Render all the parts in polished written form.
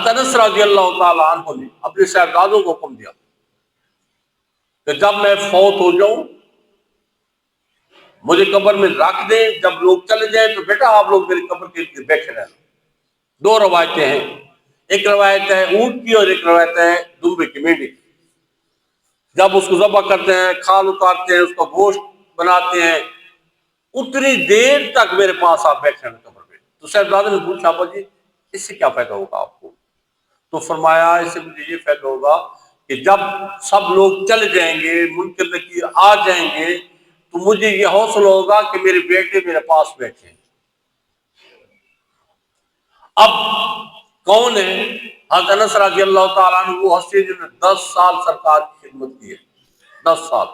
حضرت انس رضی اللہ تعالیٰ عنہ نے اپنے صاحبزادوں کو حکم دیا کہ جب میں فوت ہو جاؤں مجھے قبر میں رکھ دیں، جب لوگ چلے جائیں تو بیٹا آپ لوگ میری قبر کے لیے بیٹھے رہنا۔ دو روایتیں ہیں، ایک روایت ہے اونٹ کی اور ایک روایت ہے دمبے کی، مینڈی کی۔ جب اس کو ذبح کرتے ہیں، کھال اتارتے ہیں، اس کا گوشت بناتے ہیں، اتنی دیر تک میرے پاس آپ بیٹھے رہنا قبر پہ۔ تو صاحبزادے نے پوچھا ابا جی اس سے کیا فائدہ ہوگا آپ کو؟ تو فرمایا اس سے مجھے یہ فائدہ ہوگا کہ جب سب لوگ چل جائیں گے، منکر نکیر آ جائیں گے، تو مجھے یہ حوصلہ ہوگا کہ میرے بیٹے میرے پاس بیٹھے ہیں۔ اب کون ہے؟ حضرت انس رضی اللہ تعالیٰ عنہ وہ ہستی جنہوں نے 10 سال سرکار کی خدمت کی ہے، 10 سال۔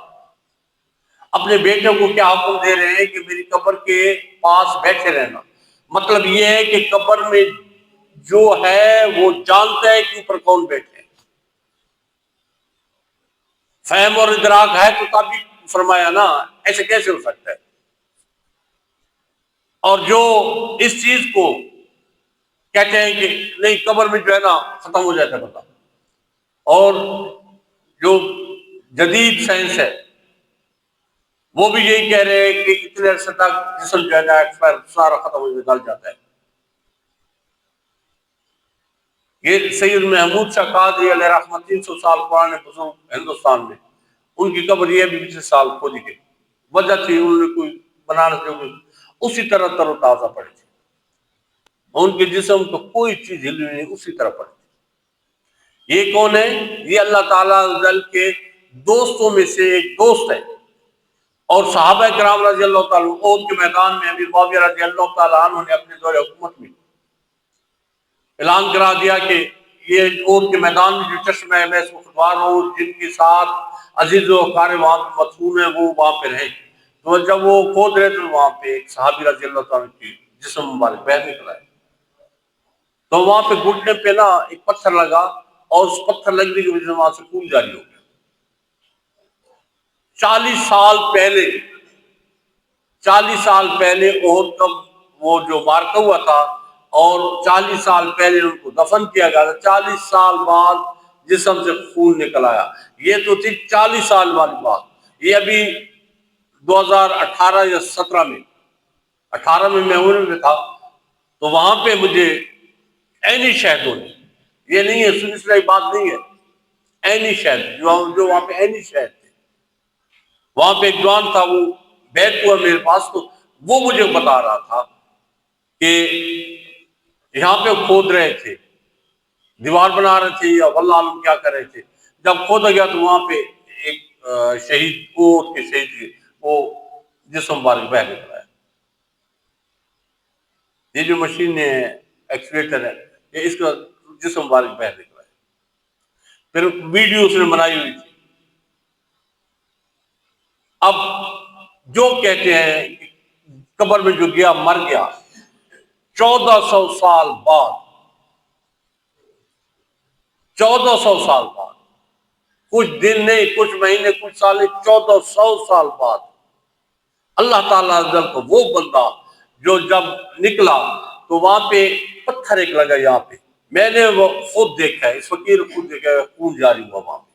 اپنے بیٹے کو کیا حکم دے رہے ہیں کہ میری قبر کے پاس بیٹھے رہنا۔ مطلب یہ ہے کہ قبر میں جو ہے وہ جانتا ہے کہ اوپر کون بیٹھے ہیں۔ فہم اور ادراک ہے تو تب بھی فرمایا نا، ایسے کیسے ہو سکتا ہے؟ اور جو اس چیز کو کہتے ہیں کہ نہیں قبر میں جو ہے نا ختم ہو جاتا ہے پتہ، اور جو جدید سائنس ہے وہ بھی یہی کہہ رہے ہیں کہ اتنے عرصے تک جسم جو ہے نا ایکسپائر سارا ختم ہو گل جاتا ہے۔ یہ سید محمود شاہ قادری علیہ رحمۃ 300 سال پرانے بزرگ ہندوستان میں، ان کی قبر یہ بھی پچھلے سال کھودی گئی۔ وجہ تھی انہوں نے کوئی بنانا جو اسی طرح تر و تازہ پڑی تھی، ان کے جسم کو کوئی چیز ہلی نہیں، اسی طرح پڑی تھی۔ یہ کون ہے؟ یہ اللہ تعالیٰ عزل کے دوستوں میں سے ایک دوست ہے، اور صحابہ کرام رضی اللہ تعالیٰ عنہ احد کے میدان میں امیر معاویہ رضی اللہ تعالیٰ عنہ نے اپنے دور حکومت میں اعلان کرا دیا کہ یہ احد کے میدان میں جو چشمہ ہے میں اس کو خطوار ہوں، جن کے ساتھ عزیز و اقارب وہاں پہ مدفون ہیں وہ وہاں پہ رہیں۔ تو جب وہ کھود رہے تھے وہاں پہ ایک صحابی رضی اللہ تعالیٰ کی جسم مبارک باہر نکلا ہے، تو وہاں پہ گھٹنے پہ نا ایک پتھر لگا، اور اس پتھر لگنے کی وجہ سے وہاں سے خون جاری ہو گیا۔ 40 سال پہلے احد کا وہ جو مارکا ہوا تھا، اور 40 سال پہلے ان کو دفن کیا گیا تھا، 40 سال بعد جسم سے خون نکل آیا۔ یہ تو تھی 40 سال والی بات۔ یہ ابھی 2018 یا 17 میں، 18 میں عمر میں تھا، تو وہاں پہ مجھے عینی شہدوں نے، یہ نہیں ہے سنسلائی بات نہیں ہے، عینی شہد جو وہاں پہ عینی شہد تھے، وہاں پہ ایک جوان تھا، وہ بیت ہوا میرے پاس، تو وہ مجھے بتا رہا تھا کہ یہاں پہ کھود رہے تھے، دیوار بنا رہے تھے یا واللہ عالم کیا کر رہے تھے، جب کھودا گیا تو وہاں پہ ایک شہید احد کے شہید کے وہ جسم مبارک بہہ نکلا ہے۔ یہ جو مشین ہے ایکسیلیٹر ہے، یہ اس کا جسم مبارک بہہ نکلا ہے۔ پھر ویڈیو اس نے بنائی ہوئی تھی۔ اب جو کہتے ہیں کہ قبر میں جو گیا مر گیا، 1400 سال بعد، 1400 سال بعد، کچھ دن نہیں، کچھ مہینے، کچھ سال نہیں، 1400 سال بعد اللہ تعالیٰ عزل کو وہ بندہ جو جب نکلا تو وہاں پہ پتھر ایک لگا، یہاں پہ میں نے وہ خود دیکھا ہے، اس فقیر خود دیکھا ہے، خون جاری ہوا وہاں پہ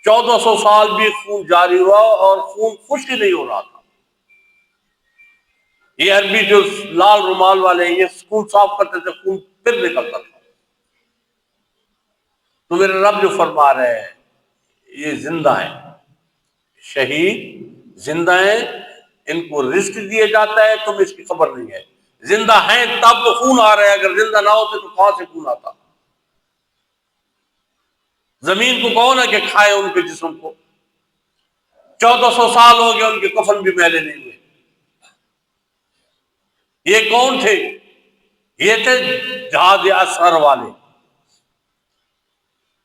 1400 سال بھی خون جاری ہوا، اور خون خشک نہیں ہو رہا تھا۔ یہ عربی جو لال رومال والے ہیں، یہ خون صاف کرتے تھے، خون پھر نکلتا تھا۔ تو میرے رب جو فرما رہے ہیں یہ زندہ ہیں، شہید زندہ ہیں، ان کو رزق دیا جاتا ہے، تم اس کی خبر نہیں ہے۔ زندہ ہیں تب تو خون آ رہا ہے، اگر زندہ نہ ہوتے تو کہاں سے خون آتا؟ زمین کو کون ہے کہ کھائے ان کے جسم کو؟ 1400 سال ہو گئے ان کے کفن بھی میلے نہیں ہوئے۔ یہ کون تھے؟ یہ تھے جہاد اصغر والے۔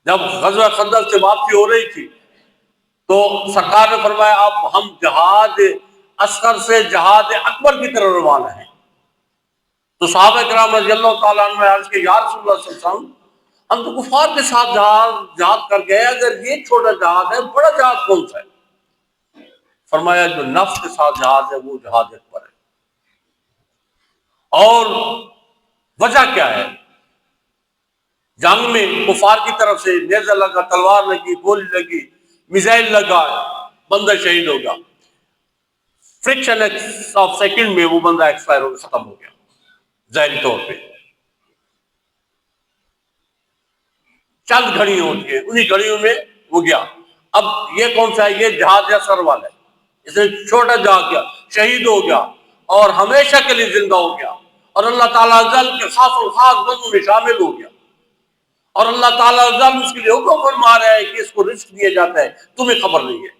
جب غزوہ خندق سے واپسی ہو رہی تھی تو سرکار نے فرمایا اب ہم جہاد اصغر سے جہاد اکبر کی طرف روانہ ہیں۔ تو صحابہ کرام رضی اللہ تعالیٰ عنہ نے عرض کہ یا رسول اللہ صلی اللہ علیہ وسلم، ہم تو کفار کے ساتھ جہاد کر گئے، اگر یہ چھوٹا جہاد ہے، بڑا جہاد کون سا ہے؟ فرمایا جو نفس کے ساتھ جہاد ہے وہ جہاد اکبر ہے۔ اور وجہ کیا ہے؟ جنگ میں کفار کی طرف سے نیزہ لگا، تلوار لگی، گولی لگی، میزائل لگا، بندہ شہید ہو گیا، فرکشن آف سیکنڈ میں وہ بندہ ایکسپائر ہو ختم ہو گیا ظاہری طور پہ. چند گھڑیاں ہوتی ہیں، انہی گھڑیوں میں وہ گیا. اب یہ کون سا ہے؟ یہ جہاد اثر والا ہے. اس نے چھوٹا جہاد کیا، شہید ہو گیا اور ہمیشہ کے لیے زندہ ہو گیا، اور اللہ تعالیٰ عزل کے خاص الخاص بندوں میں شامل ہو گیا، اور اللہ تعالیٰ عزل اس کے لیے حکم فرما رہا ہے کہ اس کو رزق دیا جاتا ہے، تمہیں خبر نہیں ہے.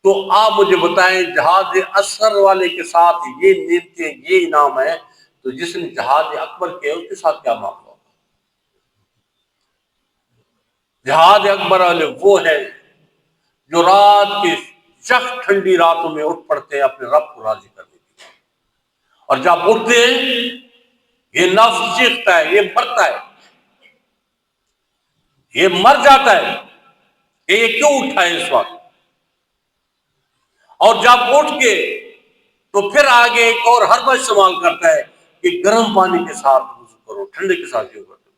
تو آپ مجھے بتائیں جہاد اثر والے کے ساتھ یہ نعمتیں، یہ انعام ہے، تو جس نے جہاد اکبر کیا اس کے ساتھ کیا معاملہ ہوگا؟ جہاد اکبر والے وہ ہیں جو رات کی سخت ٹھنڈی راتوں میں اٹھ پڑتے ہیں اپنے رب کو راضی کرنے کے لیے، اور جب اٹھتے ہیں یہ نفس چیختا ہے، یہ مرتا ہے، یہ مر جاتا ہے کہ یہ کیوں اٹھا ہے اس وقت. اور جب اٹھ کے تو پھر آگے ایک اور حربہ استعمال کرتا ہے کہ گرم پانی کے ساتھ وضو کرو، ٹھنڈے کے ساتھ کیوں کرتے ہو؟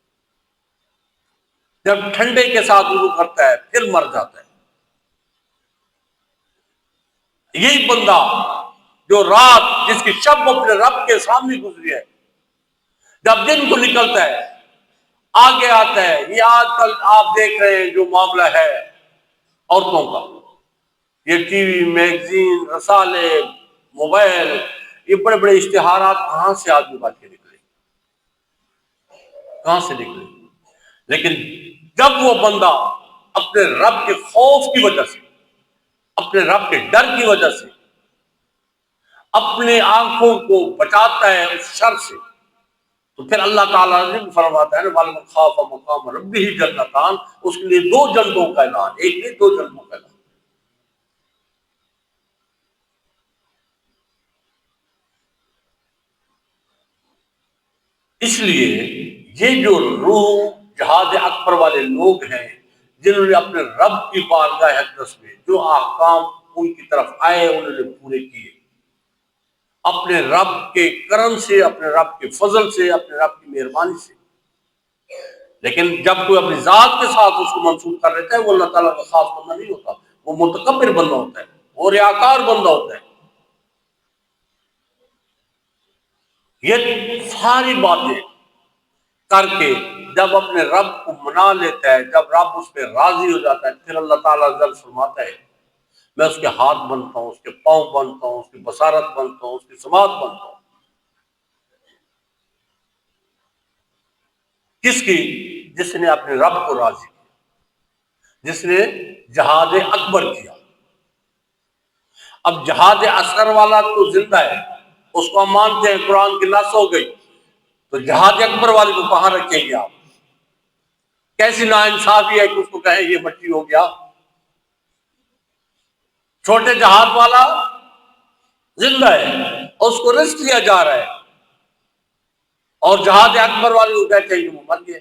جب ٹھنڈے کے ساتھ وضو کرتا ہے پھر مر جاتا ہے. یہی بندہ جو رات جس کی شب اپنے رب کے سامنے گزری ہے، جب دن کو نکلتا ہے آگے آتا ہے. یہ آج کل آپ دیکھ رہے ہیں جو معاملہ ہے عورتوں کا، یہ ٹی وی، میگزین، رسالے، موبائل، یہ بڑے بڑے اشتہارات کہاں سے آدمی بات کے نکلے، کہاں سے نکلے؟ لیکن جب وہ بندہ اپنے رب کے خوف کی وجہ سے، اپنے رب کے ڈر کی وجہ سے اپنے آنکھوں کو بچاتا ہے اس شر سے، تو پھر اللہ تعالیٰ نے فرماتا ہے وَلَمَنْ خَافَ مَقَامَ رَبِّهِ جَنَّتَانِ، اس کے لیے دو جنتوں کا اعلان، ایک نہیں دو جنتوں کا اعلان. اس لیے یہ جو روح جہاد اکبر والے لوگ ہیں جنہوں نے اپنے رب کی بارگاہ اقدس میں جو احکام ان کی طرف آئے انہوں نے پورے کیے، اپنے رب کے کرم سے، اپنے رب کے فضل سے، اپنے رب کی مہربانی سے. لیکن جب کوئی اپنی ذات کے ساتھ اس کو منسوخ کر لیتا ہے وہ اللہ تعالیٰ کا خاص بندہ نہیں ہوتا، وہ متکبر بندہ ہوتا ہے، وہ ریاکار بندہ ہوتا ہے. یہ ساری باتیں کر کے جب اپنے رب کو منا لیتا ہے، جب رب اس پہ راضی ہو جاتا ہے، پھر اللہ تعالیٰ عزل فرماتا ہے میں اس کے ہاتھ بنتا ہوں، اس کے پاؤں بنتا ہوں، اس کی بصارت بنتا ہوں، اس کی سماعت بنتا ہوں. کس کی؟ جس نے اپنے رب کو راضی کیا، جس نے جہاد اکبر کیا. اب جہاد اصغر والا تو زندہ ہے، اس کو ہم مانتے ہیں، قرآن کی نص ہو گئی، تو جہاد اکبر والے کو کہاں رکھیں گے آپ؟ کیسی ناانصافی ہے کہ اس کو کہیں یہ مٹی ہو گیا. چھوٹے جہاد والا زندہ ہے، اس کو رزق دیا جا رہا ہے، اور جہاد اکبر والے کو کہتے ہیں کہ وہ مر گئے.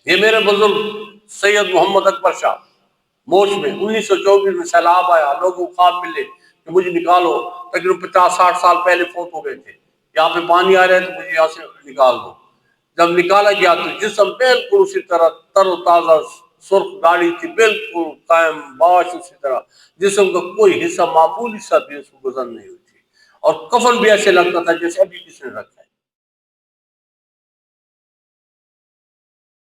یہ میرے بزرگ سید محمد اکبر شاہ موش میں 1924 میں سیلاب آیا، لوگوں کو خواب ملے کہ مجھے نکالو، تقریباً 50-60 سال پہلے فوت ہو گئے تھے، یہاں پہ پانی آ رہا ہے تو مجھے یہاں سے نکال دو. جب نکالا گیا تو جسم بالکل اسی طرح تر و تازہ، سرخ داڑھی تھی بالکل قائم باش، اسی طرح جسم کا کوئی حصہ معمولی سا بھی اس کو گزر نہیں ہوئی تھی، اور کفن بھی ایسے لگتا تھا جیسے ابھی کس نے رکھا ہے.